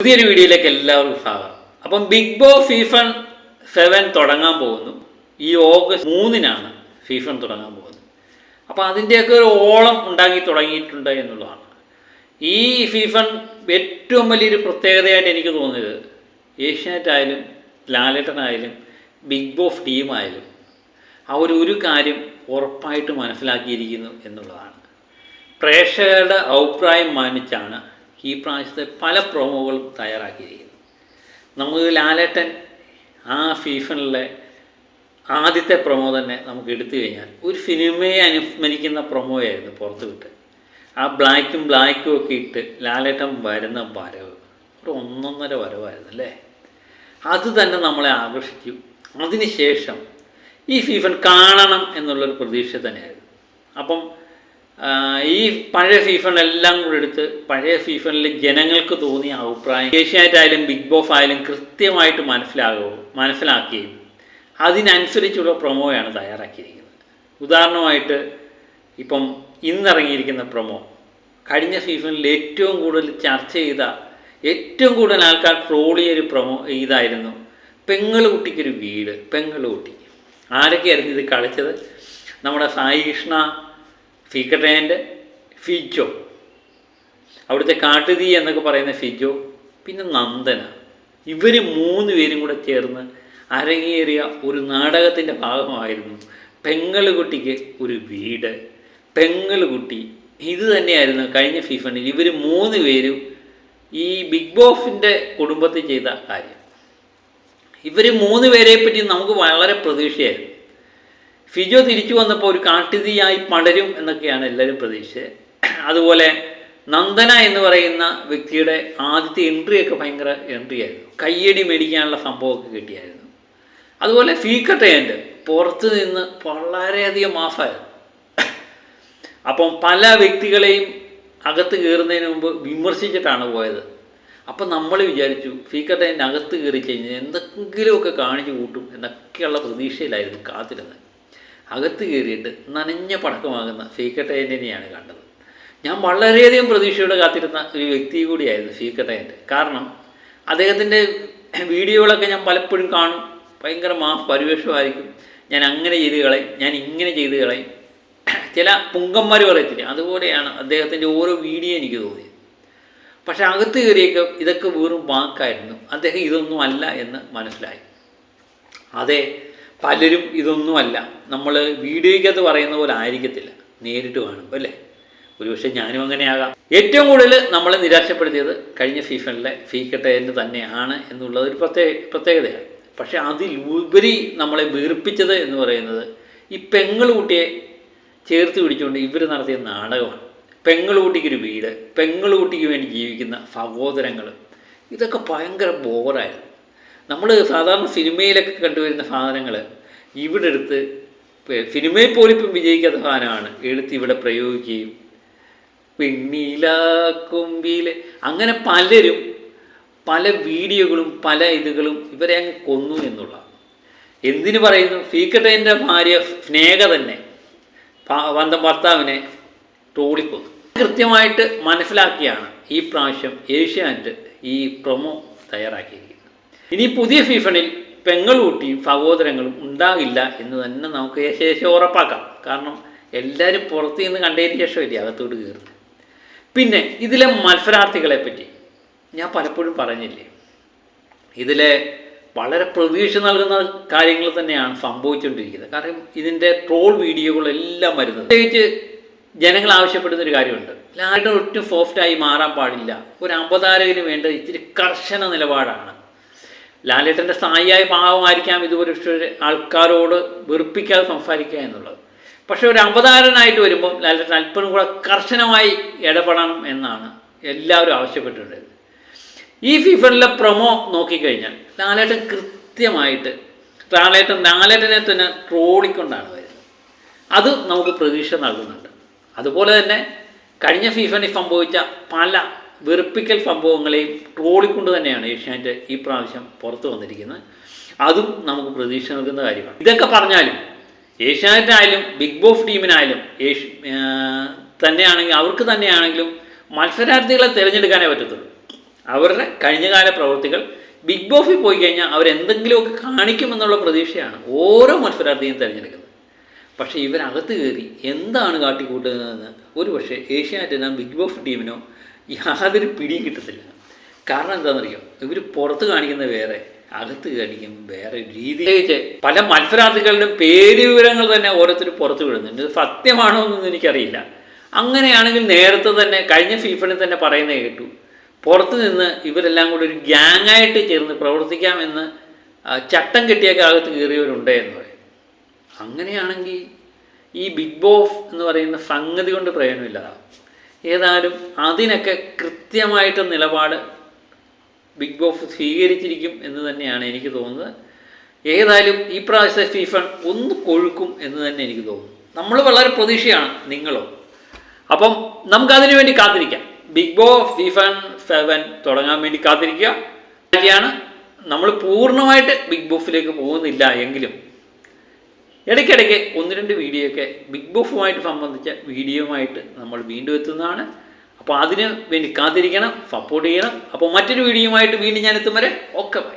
പുതിയൊരു വീഡിയോയിലേക്ക് എല്ലാവർക്കും സ്വാഗതം. അപ്പം ബിഗ് ബോസ് സീസൺ 7 തുടങ്ങാൻ പോകുന്നു. ഈ ഓഗസ്റ്റ് 3-നാണ് സീസൺ തുടങ്ങാൻ പോകുന്നത്. അപ്പോൾ അതിൻ്റെയൊക്കെ ഒരു ഓളം ഉണ്ടാക്കി തുടങ്ങിയിട്ടുണ്ട് എന്നുള്ളതാണ്. ഈ സീസൺ ഏറ്റവും വലിയൊരു പ്രത്യേകതയായിട്ട് എനിക്ക് തോന്നിയത് ഏഷ്യാനെറ്റ് ആയാലും ലാലേട്ടനായാലും ബിഗ് ബോസ് ടീമായാലും അവരൊരു കാര്യം ഉറപ്പായിട്ട് മനസ്സിലാക്കിയിരിക്കുന്നു എന്നുള്ളതാണ്. പ്രേക്ഷകരുടെ അഭിപ്രായം മാനിച്ചാണ് ഈ പ്രാവശ്യത്തെ പല പ്രൊമോകളും തയ്യാറാക്കിയിരിക്കുന്നത്. നമുക്ക് ലാലേട്ടൻ ആ സീസണിലെ ആദ്യത്തെ പ്രൊമോ തന്നെ നമുക്ക് എടുത്തു കഴിഞ്ഞാൽ ഒരു സിനിമയെ അനുസ്മരിക്കുന്ന പ്രൊമോയായിരുന്നു പുറത്ത് വിട്ട്. ആ ബ്ലാക്കും ഒക്കെ ഇട്ട് ലാലേട്ടൻ വരുന്ന വരവ് ഒരു ഒന്നൊന്നര വരവായിരുന്നു അല്ലേ. അത് തന്നെ നമ്മളെ ആകർഷിച്ചു. അതിനുശേഷം ഈ സീസൺ കാണണം എന്നുള്ളൊരു പ്രതീക്ഷ തന്നെയായിരുന്നു. അപ്പം ഈ പഴയ സീസണിലെല്ലാം കൂടെ എടുത്ത് പഴയ സീസണിൽ ജനങ്ങൾക്ക് തോന്നിയ അഭിപ്രായം ഏഷ്യാനെറ്റ് ആയാലും ബിഗ് ബോസ് ആയാലും കൃത്യമായിട്ട് മനസ്സിലാക്കുകയും അതിനനുസരിച്ചുള്ള പ്രൊമോയാണ് തയ്യാറാക്കിയിരിക്കുന്നത്. ഉദാഹരണമായിട്ട് ഇപ്പം ഇന്നിറങ്ങിയിരിക്കുന്ന പ്രൊമോ കഴിഞ്ഞ സീസണിൽ ഏറ്റവും കൂടുതൽ ചർച്ച ചെയ്ത ഏറ്റവും കൂടുതൽ ആൾക്കാർ ട്രോളിയൊരു പ്രൊമോ ഇതായിരുന്നു. പെങ്ങളുകുട്ടിക്കൊരു വീട്. പെങ്ങളുകുട്ടി ആരൊക്കെയായിരുന്നു ഇത് കളിച്ചത്? നമ്മുടെ സായി കൃഷ്ണ, ഫീക്കട്ടേൻ്റെ ഫിജോ, അവിടുത്തെ കാട്ടുതീ എന്നൊക്കെ പറയുന്ന ഫിജോ, പിന്നെ നന്ദന. ഇവർ 3 പേരും കൂടെ ചേർന്ന് അരങ്ങേറിയ ഒരു നാടകത്തിൻ്റെ ഭാഗമായിരുന്നു പെങ്ങളുകുട്ടിക്ക് ഒരു വീട്. പെങ്ങളുകുട്ടി ഇത് തന്നെയായിരുന്നു കഴിഞ്ഞ സീസണിൽ ഇവർ 3 പേരും ഈ ബിഗ് ബോസിൻ്റെ കുടുംബത്തിൽ ചെയ്ത കാര്യം. ഇവർ 3 പേരെ പറ്റി നമുക്ക് വളരെ പ്രതീക്ഷയായിരുന്നു. ഫിജോ തിരിച്ചു വന്നപ്പോൾ ഒരു കാട്ടുതീയായി പടരും എന്നൊക്കെയാണ് എല്ലാവരും പ്രതീക്ഷിച്ചത്. അതുപോലെ നന്ദന എന്ന് പറയുന്ന വ്യക്തിയുടെ ആദ്യത്തെ എൻട്രിയൊക്കെ ഭയങ്കര എൻട്രി ആയിരുന്നു. കയ്യടി മേടിക്കാനുള്ള സംഭവമൊക്കെ കിട്ടിയായിരുന്നു. അതുപോലെ ഫീക്കട്ടേൻ്റെ പുറത്ത് നിന്ന് വളരെയധികം മാസമായിരുന്നു. അപ്പം പല വ്യക്തികളെയും അകത്ത് കയറുന്നതിന് മുമ്പ് വിമർശിച്ചിട്ടാണ് പോയത്. അപ്പം നമ്മൾ വിചാരിച്ചു ഫീക്കട്ടേൻ്റെ അകത്ത് കയറി കഴിഞ്ഞാൽ എന്തെങ്കിലുമൊക്കെ കാണിച്ചു കൂട്ടും എന്നൊക്കെയുള്ള പ്രതീക്ഷയിലായിരുന്നു കാത്തിരുന്നത്. അകത്ത് കയറിയിട്ട് നനഞ്ഞ പടക്കമാകുന്ന ഫീക്കട്ടേൻ്റെയാണ് കണ്ടത്. ഞാൻ വളരെയധികം പ്രതീക്ഷയോടെ കാത്തിരുന്ന ഒരു വ്യക്തി കൂടിയായിരുന്നു ഫീക്കട്ടേൻ്റെ. കാരണം അദ്ദേഹത്തിൻ്റെ വീഡിയോകളൊക്കെ ഞാൻ പലപ്പോഴും കാണും. ഭയങ്കര പരിവേഷമായിരിക്കും. ഞാൻ അങ്ങനെ ചെയ്ത് കളയും, ഞാൻ ഇങ്ങനെ ചെയ്ത് കളയും, ചില പുങ്കന്മാർ പറയത്തില്ല, അതുപോലെയാണ് അദ്ദേഹത്തിൻ്റെ ഓരോ വീഡിയോ എനിക്ക് തോന്നിയത്. പക്ഷേ അകത്ത് കയറിയൊക്കെ ഇതൊക്കെ വെറും വാക്കായിരുന്നു. അദ്ദേഹം ഇതൊന്നും അല്ല എന്ന് മനസ്സിലായി. അതെ, പലരും ഇതൊന്നുമല്ല, നമ്മൾ വീഡിയോയ്ക്കകത്ത് പറയുന്ന പോലെ ആയിരിക്കത്തില്ല നേരിട്ട് കാണുമ്പോൾ അല്ലേ. ഒരുപക്ഷെ ഞാനും അങ്ങനെയാകാം. ഏറ്റവും കൂടുതൽ നമ്മളെ നിരാശപ്പെടുത്തിയത് കഴിഞ്ഞ സീസണിലെ ഫീക്കട്ടേൻ്റെ തന്നെയാണ് എന്നുള്ളത് ഒരു പ്രത്യേകതയാണ്. പക്ഷേ അതിലുപരി നമ്മളെ വീർപ്പിച്ചത് എന്ന് പറയുന്നത് ഈ പെങ്ങളുകുട്ടിയെ ചേർത്ത് പിടിച്ചുകൊണ്ട് ഇവർ നടത്തിയ നാടകമാണ്. പെങ്ങളുകുട്ടിക്കൊരു വീട്, പെങ്ങളുകുട്ടിക്ക് വേണ്ടി ജീവിക്കുന്ന സഹോദരങ്ങൾ, ഇതൊക്കെ ഭയങ്കര ബോറായിരുന്നു. നമ്മൾ സാധാരണ സിനിമയിലൊക്കെ കണ്ടുവരുന്ന സാധനങ്ങൾ ഇവിടെ എടുത്ത് സിനിമയിൽ പോലും ഇപ്പം വിജയിക്കാത്ത സാധനമാണ് എടുത്ത് ഇവിടെ പ്രയോഗിക്കുകയും പെണ്ണിലാക്കൊമ്പിൽ അങ്ങനെ പലരും പല വീഡിയോകളും പല ഇതുകളും ഇവരെ അങ്ങ് കൊന്നു എന്നുള്ള. എന്തിനു പറയുന്നു? ഫീക്കട്ടേൻ്റെ ഭാര്യ സ്നേഹ തന്നെ സ്വന്തം ഭർത്താവിനെ ട്രോളിക്കൊന്നു. കൃത്യമായിട്ട് മനസ്സിലാക്കിയാണ് ഈ പ്രാവശ്യം ഏഷ്യാനെറ്റ് ഈ പ്രൊമോ തയ്യാറാക്കിയിരിക്കുന്നത്. ഇനി പുതിയ സീസണിൽ പെങ്ങളുകുട്ടിയും സഹോദരങ്ങളും ഉണ്ടാകില്ല എന്ന് തന്നെ നമുക്ക് ശേഷം ഉറപ്പാക്കാം. കാരണം എല്ലാവരും പുറത്തു നിന്ന് കണ്ടതിന് ശേഷമല്ലേ അകത്തോട്ട് കയറുന്നത്. പിന്നെ ഇതിലെ മത്സരാർത്ഥികളെ പറ്റി ഞാൻ പലപ്പോഴും പറഞ്ഞില്ലേ, ഇതിലെ വളരെ പ്രതീക്ഷ നൽകുന്ന കാര്യങ്ങൾ തന്നെയാണ് സംഭവിച്ചുകൊണ്ടിരിക്കുന്നത്. കാരണം ഇതിൻ്റെ ട്രോൾ വീഡിയോകളെല്ലാം വരുന്നത്. പ്രത്യേകിച്ച് ജനങ്ങൾ ആവശ്യപ്പെടുന്നൊരു കാര്യമുണ്ട്, ലാലേട്ടൻ ഒട്ടും സോഫ്റ്റായി മാറാൻ പാടില്ല, ഒരു അവതാരകന് വേണ്ട ഇച്ചിരി കർശന നിലപാടാണ്. ലാലേട്ടൻ്റെ സ്ഥായിയായ ഭാവമായിരിക്കാം ഇതുപോലെ ആൾക്കാരോട് വെറുപ്പിക്കാതെ സംസാരിക്കുക എന്നുള്ളത്. പക്ഷേ ഒരു അവതാരനായിട്ട് വരുമ്പം ലാലേട്ടൻ അല്പം കൂടെ കർശനമായി ഇടപെടണം എന്നാണ് എല്ലാവരും ആവശ്യപ്പെട്ടിട്ടുള്ളത്. ഈ സീസണിലെ പ്രൊമോ നോക്കിക്കഴിഞ്ഞാൽ ലാലേട്ടൻ കൃത്യമായിട്ട് ലാലേട്ടനെ തന്നെ ട്രോളിക്കൊണ്ടാണ് വരുന്നത്. അത് നമുക്ക് പ്രതീക്ഷ നൽകുന്നുണ്ട്. അതുപോലെ തന്നെ കഴിഞ്ഞ സീസണിൽ സംഭവിച്ച പല വെറുപ്പിക്കൽ സംഭവങ്ങളെയും ട്രോളിക്കൊണ്ട് തന്നെയാണ് ഏഷ്യാനെറ്റ് ഈ പ്രാവശ്യം പുറത്തു വന്നിരിക്കുന്നത്. അതും നമുക്ക് പ്രതീക്ഷ നൽകുന്ന കാര്യമാണ്. ഇതൊക്കെ പറഞ്ഞാലും ഏഷ്യാനെറ്റ് ആയാലും ബിഗ് ബോസ് ടീമിനായാലും തന്നെയാണെങ്കിൽ അവർക്ക് തന്നെയാണെങ്കിലും മത്സരാർത്ഥികളെ തിരഞ്ഞെടുക്കാനേ പറ്റത്തുള്ളൂ. അവരുടെ കഴിഞ്ഞകാല പ്രവൃത്തികൾ ബിഗ് ബോസിൽ പോയി കഴിഞ്ഞാൽ അവരെന്തെങ്കിലുമൊക്കെ കാണിക്കുമെന്നുള്ള പ്രതീക്ഷയാണ് ഓരോ മത്സരാർത്ഥിയും തിരഞ്ഞെടുക്കുന്നത്. പക്ഷേ ഇവരകത്ത് കയറി എന്താണ് കാട്ടിക്കൂട്ടുന്നതെന്ന് ഒരു പക്ഷേ ഏഷ്യാനെറ്റിനോ ബിഗ് ബോസ് ടീമിനോ യാതൊരു പിടിയും കിട്ടത്തില്ല. കാരണം എന്താണെന്നറിയോ, ഇവർ പുറത്ത് കാണിക്കുന്നത് വേറെ, അകത്ത് കാണിക്കും വേറെ രീതി. പല മത്സരാർത്ഥികളുടെയും പേര് വിവരങ്ങൾ തന്നെ ഓരോരുത്തർ പുറത്ത് വിടുന്നുണ്ട്. ഇത് സത്യമാണോ എന്നൊന്നും എനിക്കറിയില്ല. അങ്ങനെയാണെങ്കിൽ നേരത്തെ തന്നെ കഴിഞ്ഞ ഫീഫണിൽ തന്നെ പറയുന്നത് കേട്ടു, പുറത്ത് നിന്ന് ഇവരെല്ലാം കൂടി ഒരു ഗ്യാങ്ങായിട്ട് ചേർന്ന് പ്രവർത്തിക്കാമെന്ന് ചട്ടം കെട്ടിയൊക്കെ അകത്ത് കയറിയവരുണ്ട് എന്ന് പറയും. അങ്ങനെയാണെങ്കിൽ ഈ ബിഗ് ബോസ് എന്ന് പറയുന്ന സംഗതി കൊണ്ട് പ്രയോജനമില്ലതാവും. ഏതായാലും അതിനൊക്കെ കൃത്യമായിട്ട് നിലപാട് ബിഗ് ബോസ് സ്വീകരിച്ചിരിക്കും എന്ന് തന്നെയാണ് എനിക്ക് തോന്നുന്നത്. ഏതായാലും ഈ പ്രാവശ്യത്തെ ഫീഫൺ ഒന്ന് കൊഴുക്കും എന്ന് തന്നെ എനിക്ക് തോന്നുന്നു. നമ്മൾ വളരെ പ്രതീക്ഷയാണ്, നിങ്ങളോ. അപ്പം നമുക്കതിനു വേണ്ടി കാത്തിരിക്കാം. ബിഗ് ബോസ് ഫീഫൺ 7 തുടങ്ങാൻ വേണ്ടി കാത്തിരിക്കുക. നമ്മൾ പൂർണ്ണമായിട്ട് ബിഗ് ബോസിലേക്ക് പോകുന്നില്ല എങ്കിലും ഇടയ്ക്കിടയ്ക്ക് 1-2 വീഡിയോയൊക്കെ ബിഗ് ബോസുമായിട്ട് സംബന്ധിച്ച വീഡിയോയുമായിട്ട് നമ്മൾ വീണ്ടും എത്തുന്നതാണ്. അപ്പോൾ അതിന് വേണ്ടി കാത്തിരിക്കണം, സപ്പോർട്ട് ചെയ്യണം. അപ്പോൾ മറ്റൊരു വീഡിയോയുമായിട്ട് വീണ്ടും ഞാൻ എത്തും വരെ ഓക്കെ ബൈ.